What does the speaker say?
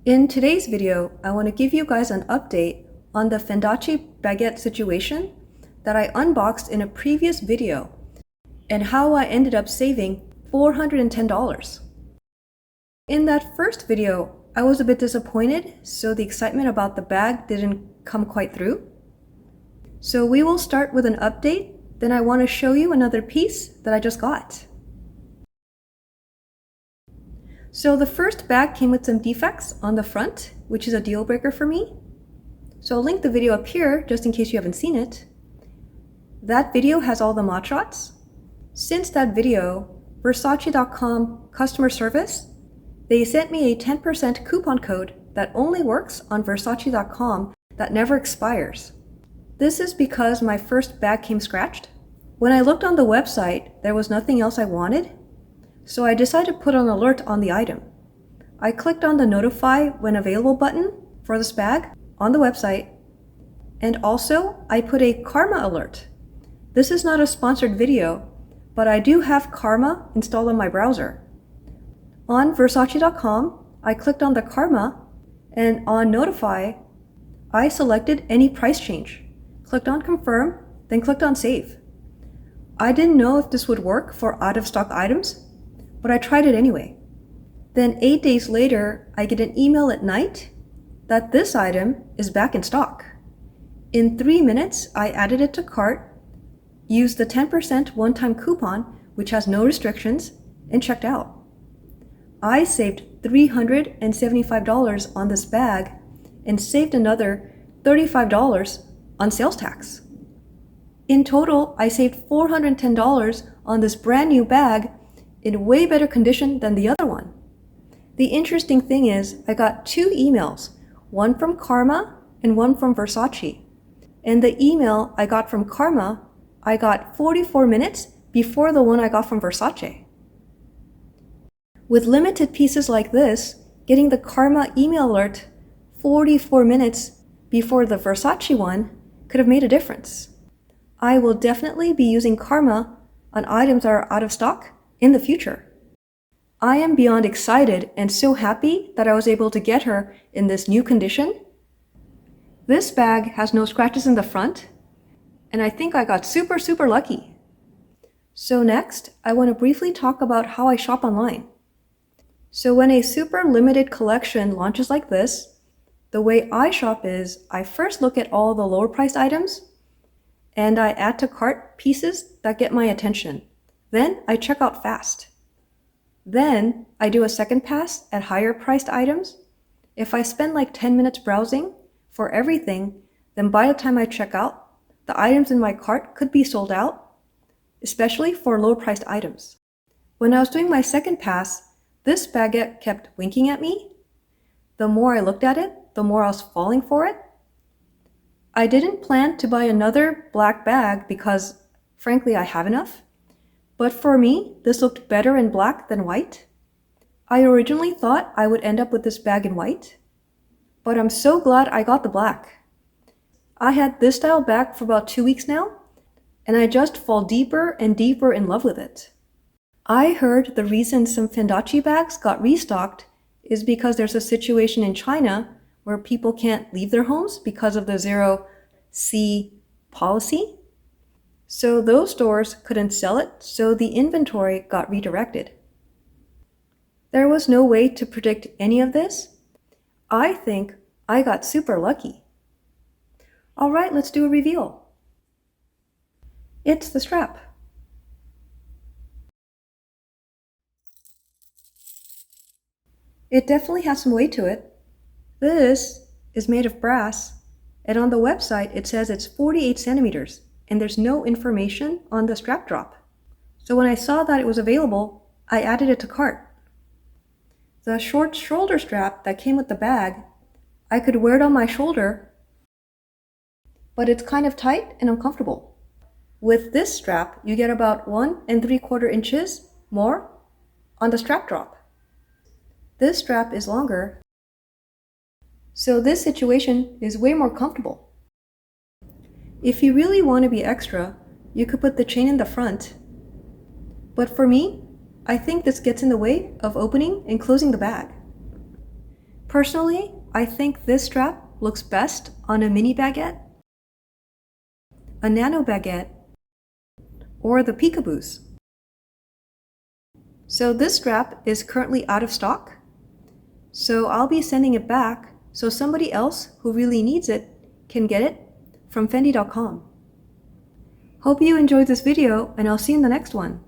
In today's video, I want to give you guys an update on the FENDACE Baguette situation that I unboxed in a previous video and how I ended up saving $410. In that first video, I was a bit disappointed, so the excitement about the bag didn't come quite through. So we will start with an update, then I want to show you another piece that I just got. So the first bag came with some defects on the front, which is a deal breaker for me. So I'll link the video up here just in case you haven't seen it. That video has all the mod shots. Since that video, Versace.com customer service, they sent me a 10% coupon code that only works on Versace.com that never expires. This is because my first bag came scratched. When I looked on the website, there was nothing else I wanted. So I decided to put an alert on the item. I clicked on the notify when available button for this bag on the website, and also I put a karma alert. This is not a sponsored video, but I do have karma installed on my browser. On Versace.com, I clicked on the karma, and on notify, I selected any price change, clicked on confirm, then clicked on save. I didn't know if this would work for out-of-stock items, but I tried it anyway. Then 8 days later, I get an email at night that this item is back in stock. In 3 minutes, I added it to cart, used the 10% one-time coupon, which has no restrictions, and checked out. I saved $375 on this bag and saved another $35 on sales tax. In total, I saved $410 on this brand new bag in way better condition than the other one. The interesting thing is I got 2 emails, one from Karma and one from Versace. And the email I got from Karma, I got 44 minutes before the one I got from Versace. With limited pieces like this, getting the Karma email alert 44 minutes before the Versace one could have made a difference. I will definitely be using Karma on items that are out of stock in the future. I am beyond excited and so happy that I was able to get her in this new condition. This bag has no scratches in the front, and I think I got super lucky. So next, I want to briefly talk about how I shop online. So when a super limited collection launches like this, the way I shop is I first look at all the lower priced items, and I add to cart pieces that get my attention. Then I check out fast. Then I do a second pass at higher priced items. If I spend like 10 minutes browsing for everything, then by the time I check out, the items in my cart could be sold out, especially for low priced items. When I was doing my second pass, this baguette kept winking at me. The more I looked at it, the more I was falling for it. I didn't plan to buy another black bag because, frankly, I have enough. But for me, this looked better in black than white. I originally thought I would end up with this bag in white, but I'm so glad I got the black. I had this style bag for about 2 weeks now, and I just fall deeper and deeper in love with it. I heard the reason some FENDACE bags got restocked is because there's a situation in China where people can't leave their homes because of the zero-C policy. So those stores couldn't sell it, so the inventory got redirected. There was no way to predict any of this. I think I got super lucky. All right, let's do a reveal. It's the strap. It definitely has some weight to it. This is made of brass, and on the website it says it's 48 centimeters. And there's no information on the strap drop. So when I saw that it was available, I added it to cart. The short shoulder strap that came with the bag, I could wear it on my shoulder, but it's kind of tight and uncomfortable. With this strap, you get about 1 3/4 inches more on the strap drop. This strap is longer, so this situation is way more comfortable. If you really want to be extra, you could put the chain in the front. But for me, I think this gets in the way of opening and closing the bag. Personally, I think this strap looks best on a mini baguette, a nano baguette, or the peekaboos. So this strap is currently out of stock, so I'll be sending it back so somebody else who really needs it can get it from Fendi.com. Hope you enjoyed this video, and I'll see you in the next one.